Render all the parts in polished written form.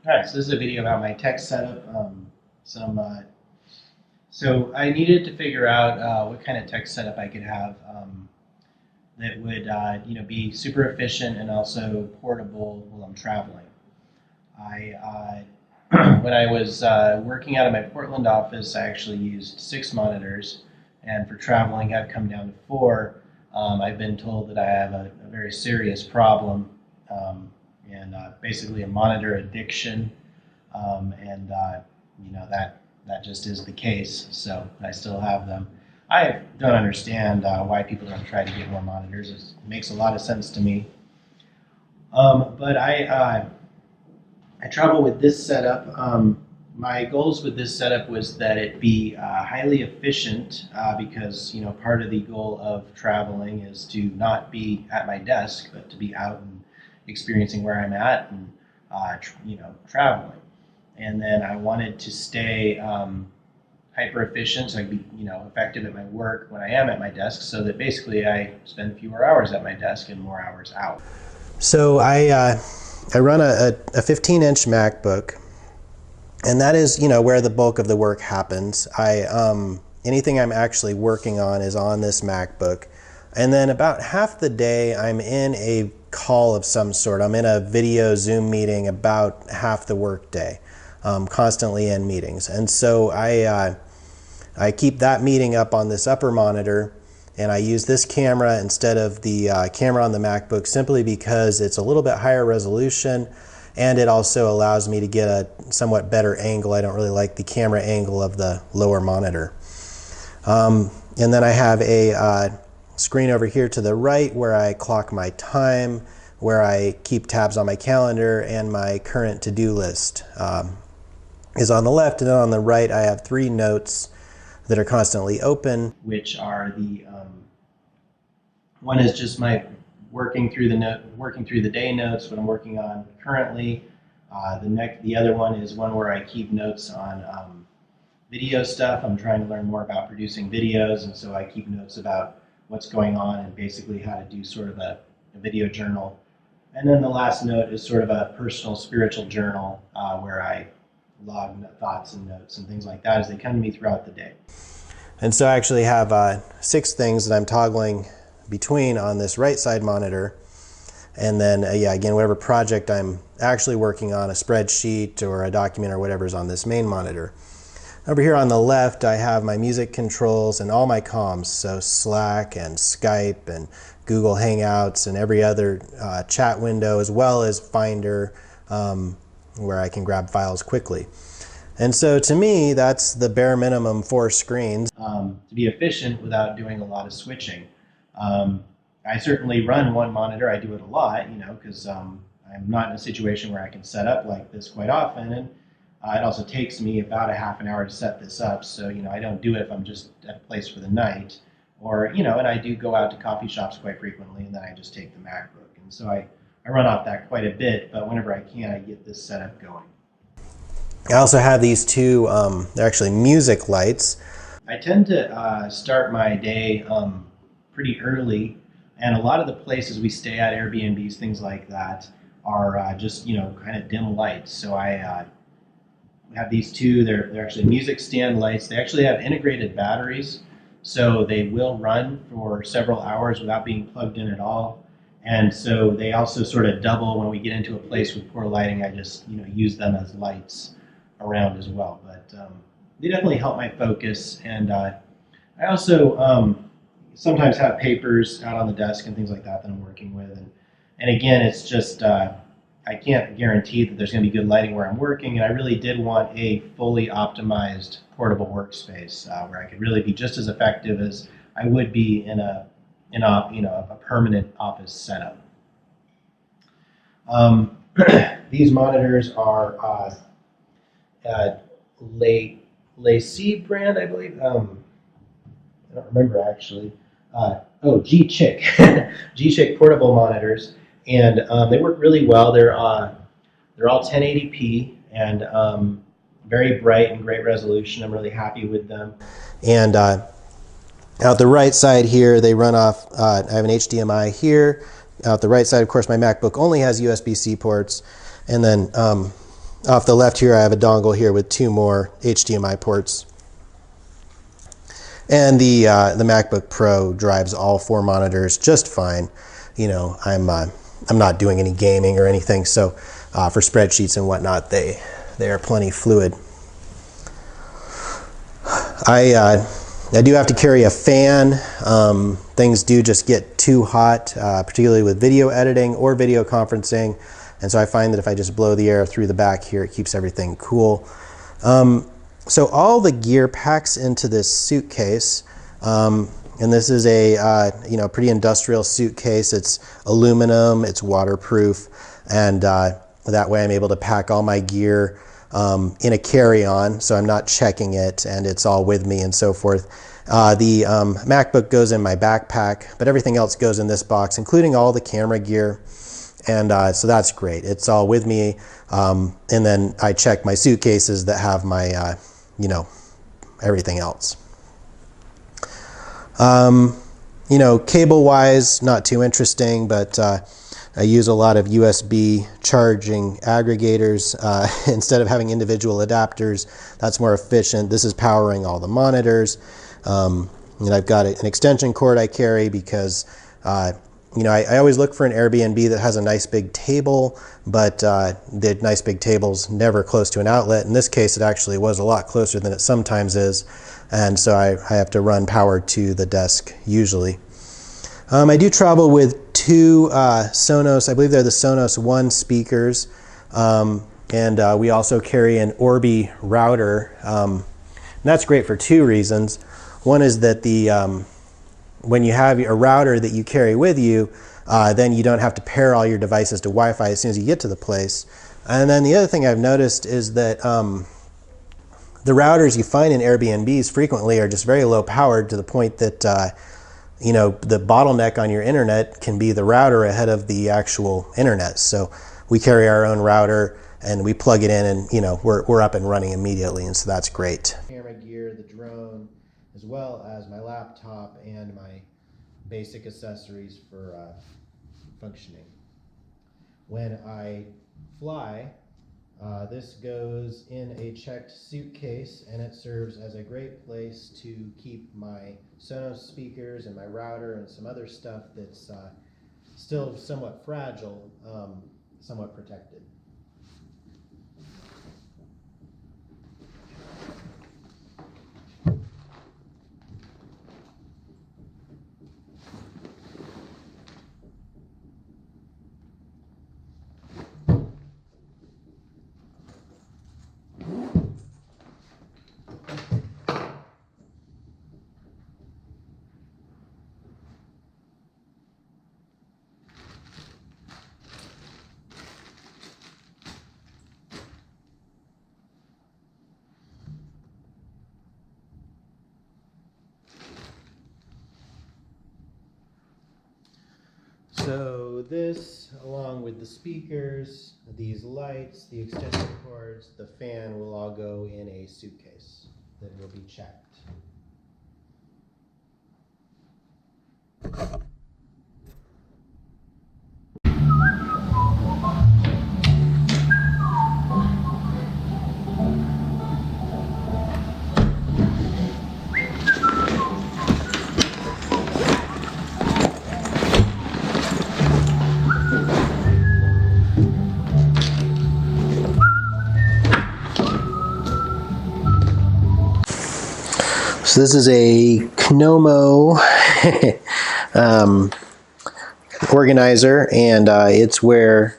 Alright, so this is a video about my tech setup. So I needed to figure out what kind of tech setup I could have that would be super efficient and also portable while I'm traveling. When I was working out of my Portland office, I actually used 6 monitors, and for traveling I've come down to 4. I've been told that I have a very serious problem, and basically a monitor addiction, and that just is the case. So I still have them. I don't understand why people don't try to get more monitors. It makes a lot of sense to me. But I travel with this setup. My goals with this setup was that it be highly efficient, because part of the goal of traveling is to not be at my desk, but to be out and experiencing where I'm at and traveling. And then I wanted to stay hyper efficient, so I can be effective at my work when I am at my desk, so that basically I spend fewer hours at my desk and more hours out. So I run a 15-inch MacBook, and that is where the bulk of the work happens. Anything I'm actually working on is on this MacBook, and then about half the day I'm in a call of some sort. I'm in a video Zoom meeting about half the work day, constantly in meetings. And so I keep that meeting up on this upper monitor, and I use this camera instead of the camera on the MacBook simply because it's a little bit higher resolution, and it also allows me to get a somewhat better angle. I don't really like the camera angle of the lower monitor. And then I have a screen over here to the right where I clock my time, where I keep tabs on my calendar, and my current to-do list is on the left. And then on the right I have 3 notes that are constantly open, which are the one is just my working through the day notes, what I'm working on currently. The other one is one where I keep notes on video stuff. I'm trying to learn more about producing videos, and so I keep notes about what's going on and basically how to do sort of a video journal. And then the last note is sort of a personal spiritual journal, where I log thoughts and notes and things like that as they come to me throughout the day. And so I actually have 6 things that I'm toggling between on this right side monitor. And then again, whatever project I'm actually working on, a spreadsheet or a document or whatever, is on this main monitor. Over here on the left I have my music controls and all my comms, so Slack and Skype and Google Hangouts and every other chat window, as well as Finder, where I can grab files quickly. And so to me, that's the bare minimum 4 screens. To be efficient without doing a lot of switching. I certainly run one monitor. I do it a lot, because I'm not in a situation where I can set up like this quite often. And it also takes me about a half an hour to set this up. So, I don't do it if I'm just at a place for the night. Or, and I do go out to coffee shops quite frequently, and then I just take the MacBook. And so I run off that quite a bit, but whenever I can, I get this setup going. I also have these 2, they're actually music lights. I tend to start my day pretty early, and a lot of the places we stay at, Airbnbs, things like that, are just kind of dim lights. So I have these 2. They're actually music stand lights. They actually have integrated batteries, so they will run for several hours without being plugged in at all. And so they also sort of double when we get into a place with poor lighting. I just use them as lights around as well. But they definitely help my focus. And I also sometimes have papers out on the desk and things like that I'm working with. And again, it's just I can't guarantee that there's going to be good lighting where I'm working. And I really did want a fully optimized portable workspace where I could really be just as effective as I would be in a permanent office setup. These monitors are Lacy brand, I believe. I don't remember actually. G-Chick. G-Chick portable monitors, and they work really well. They're all 1080p and very bright and great resolution. I'm really happy with them. And out the right side here, they run off, I have an HDMI here. Out the right side, of course, my MacBook only has USB-C ports. And then Off the left here, I have a dongle here with 2 more HDMI ports. And the MacBook Pro drives all 4 monitors just fine. You know, I'm not doing any gaming or anything, so for spreadsheets and whatnot, they are plenty fluid. I do have to carry a fan. Things do just get too hot, particularly with video editing or video conferencing. And so I find that if I just blow the air through the back here, it keeps everything cool. So all the gear packs into this suitcase. And this is a pretty industrial suitcase. It's aluminum, it's waterproof, and that way I'm able to pack all my gear in a carry-on, so I'm not checking it, and it's all with me and so forth. The MacBook goes in my backpack, but everything else goes in this box, including all the camera gear, and so that's great. It's all with me, and then I check my suitcases that have my, everything else. Cable-wise, not too interesting, but I use a lot of USB charging aggregators instead of having individual adapters. That's more efficient. This is powering all the monitors. And I've got an extension cord I carry because, I always look for an Airbnb that has a nice big table, but the nice big table's never close to an outlet. In this case, it actually was a lot closer than it sometimes is. And so I have to run power to the desk usually. I do travel with 2 Sonos, I believe they're the Sonos One speakers, and we also carry an Orbi router. And that's great for 2 reasons. One is that when you have a router that you carry with you, then you don't have to pair all your devices to Wi-Fi as soon as you get to the place. And then the other thing I've noticed is that the routers you find in Airbnbs frequently are just very low powered to the point that the bottleneck on your internet can be the router ahead of the actual internet. So we carry our own router and we plug it in, and we're up and running immediately, and so that's great. Camera gear, the drone, as well as my laptop and my basic accessories for functioning. When I fly, this goes in a checked suitcase, and it serves as a great place to keep my Sonos speakers and my router and some other stuff that's still somewhat fragile, somewhat protected. So this, along with the speakers, these lights, the extension cords, the fan, will all go in a suitcase that will be checked. So this is a Knomo organizer, and it's where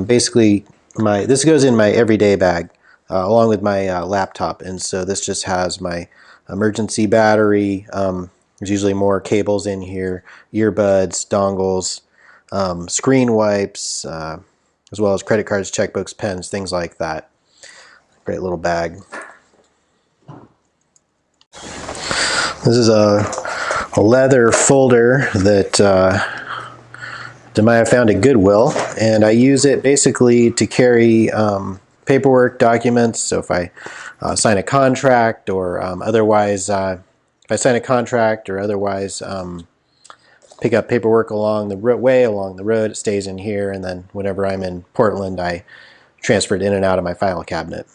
basically this goes in my everyday bag along with my laptop, and so this just has my emergency battery. There's usually more cables in here, earbuds, dongles, screen wipes, as well as credit cards, checkbooks, pens, things like that. Great little bag. This is a leather folder that I might have found at Goodwill, and I use it basically to carry paperwork, documents. So if I sign a contract, or otherwise, if I sign a contract or otherwise pick up paperwork along the way, along the road, it stays in here, and then whenever I'm in Portland, I transferred in and out of my file cabinet.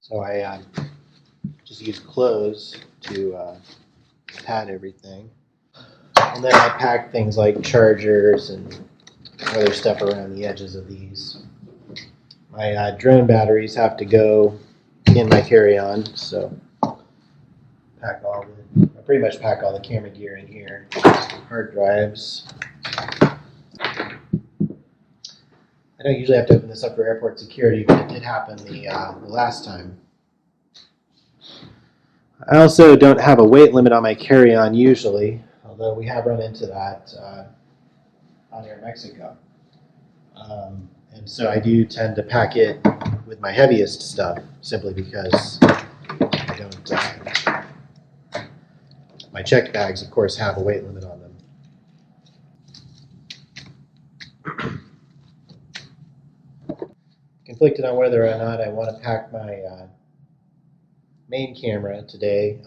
So I just use clothes to pad everything. And then I pack things like chargers and other stuff around the edges of these. My drone batteries have to go in my carry-on, so I pretty much pack all the camera gear in here. Hard drives. I don't usually have to open this up for airport security, but it did happen the last time. I also don't have a weight limit on my carry-on usually, although we have run into that out here in Mexico. And so I do tend to pack it with my heaviest stuff, simply because I don't. My checked bags, of course, have a weight limit on them. Conflicted on whether or not I want to pack my main camera today.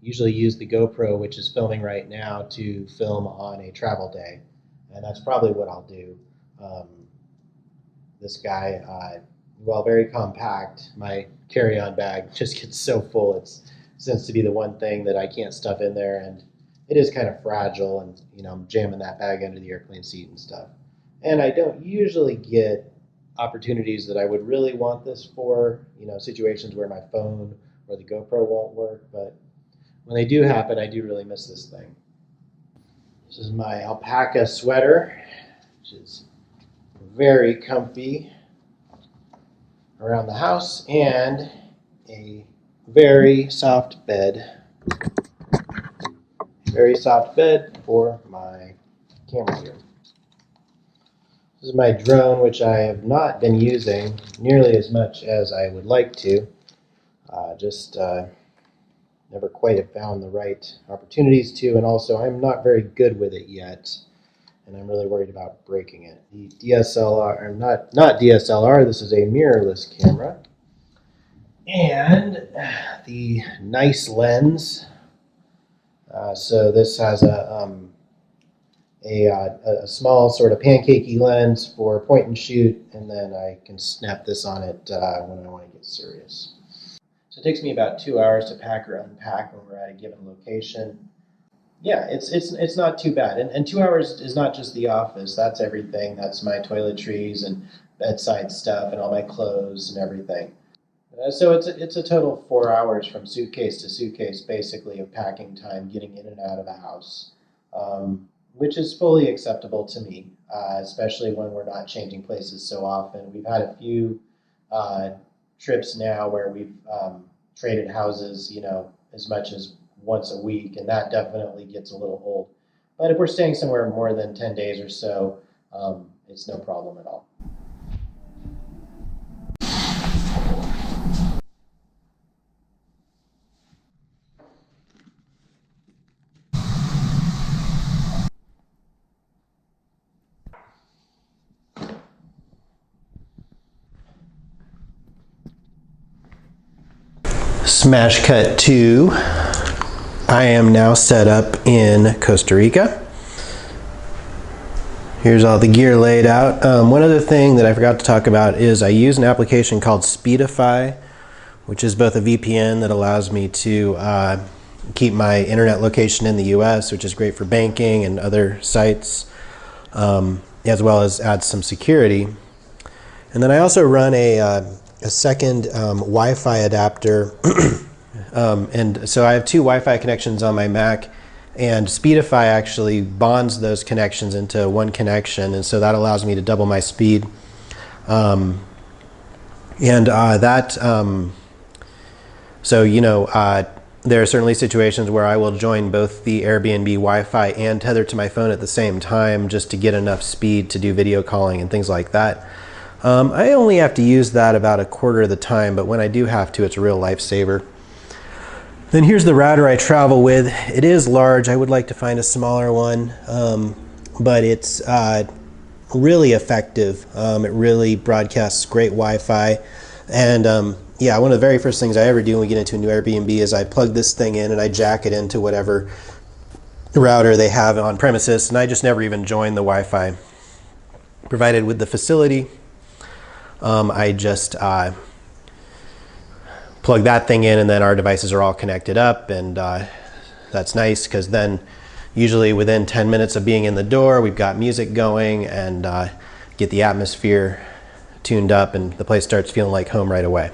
Usually use the GoPro, which is filming right now, to film on a travel day, and that's probably what I'll do. This guy, while very compact, my carry-on bag just gets so full. It seems to be the one thing that I can't stuff in there, and it is kind of fragile, and I'm jamming that bag under the airplane seat and stuff. And I don't usually get opportunities that I would really want this for, situations where my phone or the GoPro won't work, but when they do happen, I do really miss this thing. This is my alpaca sweater, which is very comfy around the house, and a very soft bed. Very soft bed for my camera gear. This is my drone, which I have not been using nearly as much as I would like to. Just never quite have found the right opportunities to, and also I'm not very good with it yet, and I'm really worried about breaking it. The DSLR, or not DSLR, this is a mirrorless camera. And the nice lens. So this has a small sort of pancakey lens for point and shoot, and then I can snap this on it when I want to get serious. So it takes me about 2 hours to pack or unpack when we're at a given location. Yeah, it's not too bad. And 2 hours is not just the office. That's everything. That's my toiletries and bedside stuff and all my clothes and everything. So it's a total of 4 hours from suitcase to suitcase, basically, of packing time, getting in and out of the house. which is fully acceptable to me, especially when we're not changing places so often. We've had a few uh, trips now where we've traded houses, as much as once a week, and that definitely gets a little old. But if we're staying somewhere more than 10 days or so, it's no problem at all. Smash cut to, I am now set up in Costa Rica. Here's all the gear laid out. One other thing that I forgot to talk about is I use an application called Speedify, which is both a VPN that allows me to keep my internet location in the US, which is great for banking and other sites, as well as add some security. And then I also run a second Wi-Fi adapter. And so I have two Wi-Fi connections on my Mac, and Speedify actually bonds those connections into one connection, and so that allows me to double my speed. There are certainly situations where I will join both the Airbnb Wi-Fi and tether to my phone at the same time just to get enough speed to do video calling and things like that. I only have to use that about a quarter of the time, but when I do have to, it's a real lifesaver. Then here's the router I travel with. It is large. I would like to find a smaller one, but it's really effective. It really broadcasts great Wi-Fi. And yeah, one of the very first things I ever do when we get into a new Airbnb is I plug this thing in and I jack it into whatever router they have on premises, and I just never even join the Wi-Fi provided with the facility. I just plug that thing in, and then our devices are all connected up, and that's nice because then usually within 10 minutes of being in the door, we've got music going and get the atmosphere tuned up, and the place starts feeling like home right away.